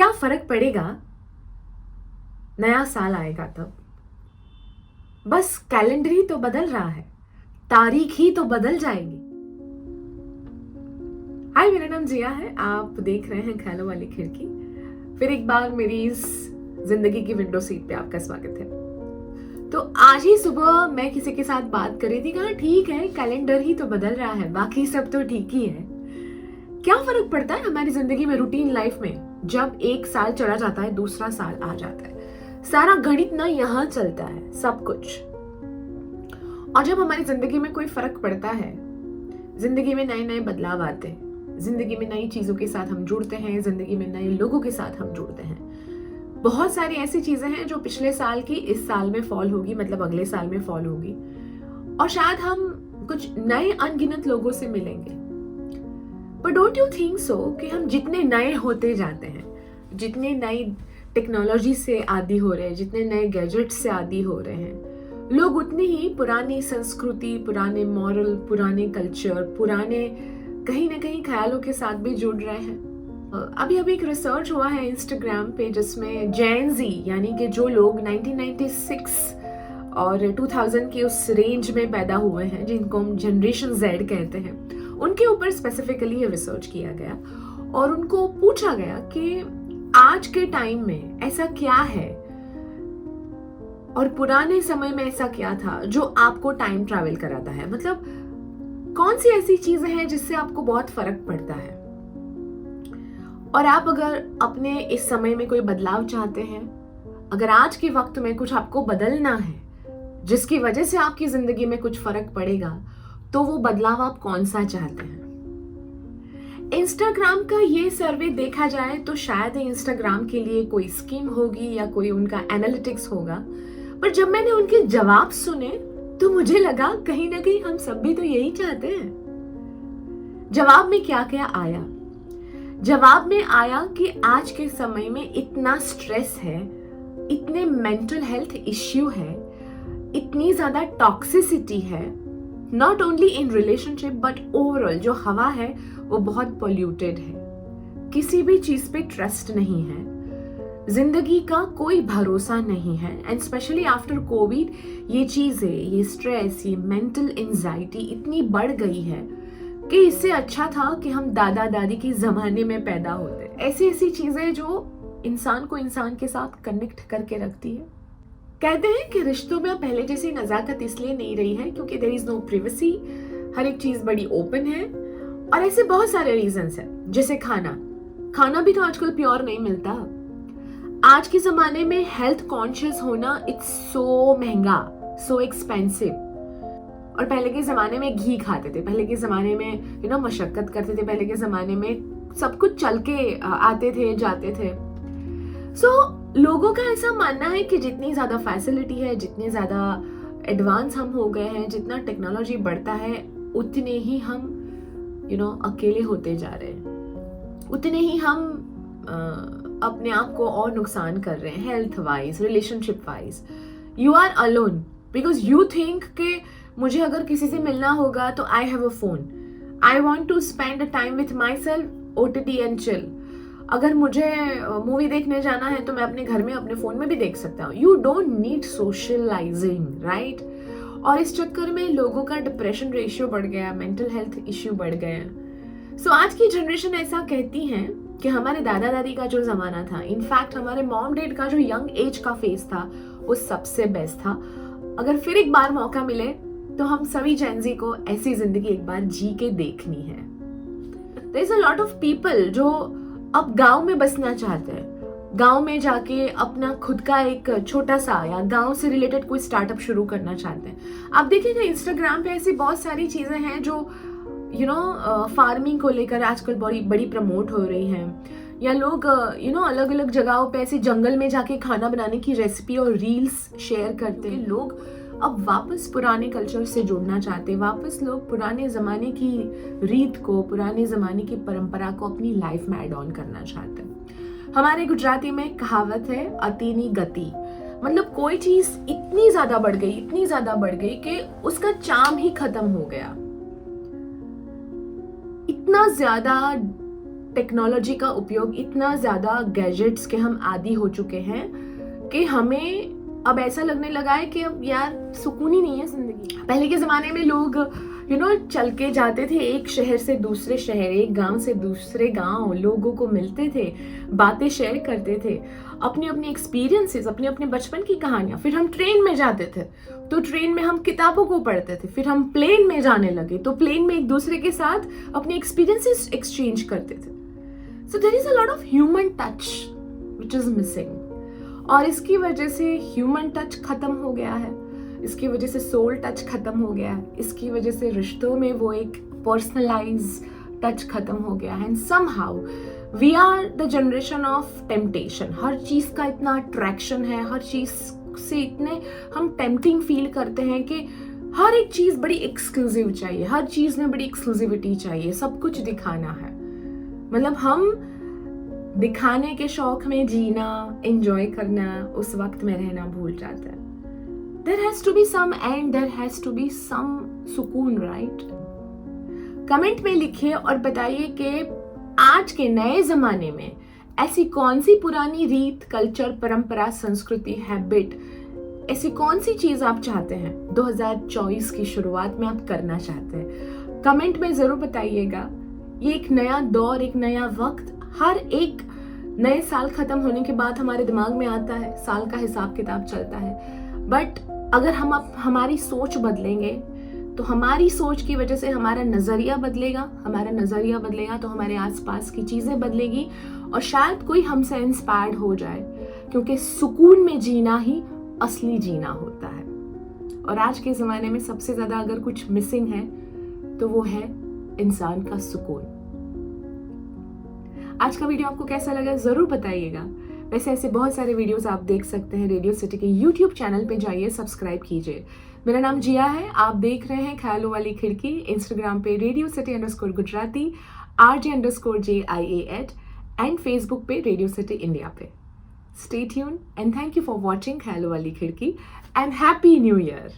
क्या फर्क पड़ेगा, नया साल आएगा तब। बस कैलेंडर ही तो बदल रहा है, तारीख ही तो बदल जाएगी। हाय, मेरा नाम जिया है, आप देख रहे हैं ख्यालों वाली खिड़की। फिर एक बार मेरी इस जिंदगी की विंडो सीट पे आपका स्वागत है। तो आज ही सुबह मैं किसी के साथ बात कर रही थी, कहा ठीक है कैलेंडर ही तो बदल रहा है, बाकी सब तो ठीक ही है। क्या फर्क पड़ता है हमारी जिंदगी में, रूटीन लाइफ में, जब एक साल चला जाता है दूसरा साल आ जाता है। सारा गणित ना यहाँ चलता है सब कुछ। और जब हमारी जिंदगी में कोई फर्क पड़ता है, जिंदगी में नए नए बदलाव आते हैं, जिंदगी में नई चीजों के साथ हम जुड़ते हैं, जिंदगी में नए लोगों के साथ हम जुड़ते हैं। बहुत सारी ऐसी चीजें हैं जो पिछले साल की इस साल में फॉल होगी, मतलब अगले साल में फॉल होगी, और शायद हम कुछ नए अनगिनत लोगों से मिलेंगे। But don't you think so कि हम जितने नए होते जाते हैं, जितने नई टेक्नोलॉजी से आदी हो रहे हैं, जितने नए गैजेट्स से आदी हो रहे हैं, लोग उतनी ही पुरानी संस्कृति, पुराने मॉरल, पुराने कल्चर, पुराने कहीं ना कहीं ख्यालों के साथ भी जुड़ रहे हैं। अभी अभी एक रिसर्च हुआ है इंस्टाग्राम पे, जिसमें जेन ज़ी यानी कि जो लोग 1996 और 2000 के उस रेंज में पैदा हुए हैं, जिनको हम जनरेशन जेड कहते हैं, उनके ऊपर स्पेसिफिकली ये रिसर्च किया गया और उनको पूछा गया कि आज के टाइम में ऐसा क्या है और पुराने समय में ऐसा क्या था जो आपको टाइम ट्रैवल कराता है। मतलब कौन सी ऐसी चीजें हैं जिससे आपको बहुत फर्क पड़ता है, और आप अगर अपने इस समय में कोई बदलाव चाहते हैं, अगर आज के वक्त में कुछ आपको बदलना है जिसकी वजह से आपकी जिंदगी में कुछ फर्क पड़ेगा, तो वो बदलाव आप कौन सा चाहते हैं। इंस्टाग्राम का ये सर्वे देखा जाए तो शायद इंस्टाग्राम के लिए कोई स्कीम होगी या कोई उनका एनालिटिक्स होगा, पर जब मैंने उनके जवाब सुने तो मुझे लगा कहीं ना कहीं हम सब भी तो यही चाहते हैं। जवाब में क्या क्या आया? जवाब में आया कि आज के समय में इतना स्ट्रेस है, इतने मेंटल हेल्थ इश्यू है, इतनी ज्यादा टॉक्सिसिटी है, not only in relationship but overall जो हवा है वो बहुत पोल्यूटेड है, किसी भी चीज पे ट्रस्ट नहीं है, जिंदगी का कोई भरोसा नहीं है। एंड स्पेशली आफ्टर कोविड ये चीजें, ये स्ट्रेस, ये मेंटल एंजाइटी इतनी बढ़ गई है कि इससे अच्छा था कि हम दादा दादी के जमाने में पैदा होते। ऐसी ऐसी चीजें जो इंसान को इंसान के साथ कनेक्ट करके रखती है। कहते हैं कि रिश्तों में पहले जैसी नजाकत इसलिए नहीं रही है क्योंकि देयर इज नो प्रिवेसी, हर एक चीज बड़ी ओपन है, और ऐसे बहुत सारे रीजंस हैं। जैसे खाना भी तो आजकल प्योर नहीं मिलता। आज के जमाने में हेल्थ कॉन्शियस होना इट्स सो महंगा, सो एक्सपेंसिव। और पहले के जमाने में घी खाते थे, पहले के जमाने में मशक्कत करते थे, पहले के जमाने में सब कुछ चल के आते थे जाते थे। सो लोगों का ऐसा मानना है कि जितनी ज्यादा फैसिलिटी है, जितने ज्यादा एडवांस हम हो गए हैं, जितना टेक्नोलॉजी बढ़ता है, उतने ही हम अकेले होते जा रहे हैं, उतने ही हम अपने आप को और नुकसान कर रहे हैं, health wise, relationship wise. You are alone because you think कि मुझे अगर किसी से मिलना होगा तो I have a phone, I want to spend a time with myself, OTT and chill. अगर मुझे मूवी देखने जाना है तो मैं अपने घर में अपने फोन में भी देख सकता हूँ। You don't need socialising, right? और इस चक्कर में लोगों का डिप्रेशन रेशियो बढ़ गया, मेंटल हेल्थ इश्यू बढ़ गए। सो आज की जनरेशन ऐसा कहती है कि हमारे दादा दादी का जो जमाना था, इनफैक्ट हमारे मॉम डैड का जो यंग एज का फेज था, वो सबसे बेस्ट था। अगर फिर एक बार मौका मिले तो हम सभी जेन-ज़ी को ऐसी जिंदगी एक बार जी के देखनी है। There is a lot of people जो अब गांव में बसना चाहते हैं, गांव में जाके अपना खुद का एक छोटा सा या गांव से रिलेटेड कोई स्टार्टअप शुरू करना चाहते हैं। आप देखिएगा इंस्टाग्राम पे ऐसी बहुत सारी चीजें हैं जो फार्मिंग को लेकर आजकल बड़ी बड़ी प्रमोट हो रही हैं, या लोग अलग अलग जगहों पे ऐसे जंगल में जाके खाना बनाने की रेसिपी और रील्स शेयर करते हैं। लोग अब वापस पुराने कल्चर से जुड़ना चाहते हैं, वापस लोग पुराने ज़माने की रीत को, पुराने ज़माने की परंपरा को अपनी लाइफ में ऐड ऑन करना चाहते हैं। हमारे गुजराती में कहावत है अतिनी गति, मतलब कोई चीज़ इतनी ज़्यादा बढ़ गई, इतनी ज़्यादा बढ़ गई कि उसका चार्म ही खत्म हो गया। इतना ज़्यादा टेक्नोलॉजी का उपयोग, इतना ज़्यादा गैजेट्स के हम आदी हो चुके हैं कि हमें अब ऐसा लगने लगा है कि अब यार सुकून ही नहीं है जिंदगी। पहले के ज़माने में लोग चल के जाते थे एक शहर से दूसरे शहर, एक गांव से दूसरे गांव, लोगों को मिलते थे, बातें शेयर करते थे, अपने अपने एक्सपीरियंसेस, अपने अपने बचपन की कहानियाँ। फिर हम ट्रेन में जाते थे तो ट्रेन में हम किताबों को पढ़ते थे। फिर हम प्लेन में जाने लगे तो प्लेन में एक दूसरे के साथ अपने एक्सपीरियंसेस एक्सचेंज करते थे। So there is a lot of human touch which is missing, और इसकी वजह से ह्यूमन टच खत्म हो गया है, इसकी वजह से सोल टच खत्म हो गया है, इसकी वजह से रिश्तों में वो एक पर्सनलाइज टच खत्म हो गया है। And somehow we are the generation of temptation. हर चीज़ का इतना अट्रैक्शन है, हर चीज़ से इतने हम टेम्पटिंग फील करते हैं कि हर एक चीज़ बड़ी एक्सक्लूसिव चाहिए, हर चीज़ में बड़ी एक्सक्लूसिविटी चाहिए, सब कुछ दिखाना है। मतलब हम दिखाने के शौक में जीना, एंजॉय करना, उस वक्त में रहना भूल जाते हैं। There has to be some end, there has to be some सुकून, right? कमेंट में लिखिए और बताइए कि आज के नए जमाने में ऐसी कौन सी पुरानी रीत, कल्चर, परंपरा, संस्कृति, हैबिट, ऐसी कौन सी चीज आप चाहते हैं 2024 की शुरुआत में आप करना चाहते हैं। कमेंट में जरूर बताइएगा। ये एक नया दौर, एक नया वक्त, हर एक नए साल खत्म होने के बाद हमारे दिमाग में आता है, साल का हिसाब किताब चलता है। बट अगर हम हमारी सोच बदलेंगे तो हमारी सोच की वजह से हमारा नज़रिया बदलेगा, हमारा नज़रिया बदलेगा तो हमारे आसपास की चीज़ें बदलेगी, और शायद कोई हमसे इंस्पायर्ड हो जाए, क्योंकि सुकून में जीना ही असली जीना होता है। और आज के ज़माने में सबसे ज़्यादा अगर कुछ मिसिंग है तो वो है इंसान का सुकून। आज का वीडियो आपको कैसा लगा ज़रूर बताइएगा। वैसे ऐसे बहुत सारे वीडियोस आप देख सकते हैं रेडियो सिटी के यूट्यूब चैनल पे जाइए, सब्सक्राइब कीजिए। मेरा नाम जिया है, आप देख रहे हैं ख्यालों वाली खिड़की। इंस्टाग्राम पे radio city _Gujarati, RJ_JIAT, and Facebook पे रेडियो सिटी इंडिया पे। Stay tune and thank you for watching ख्यालों वाली खिड़की एंड हैप्पी न्यू ईयर।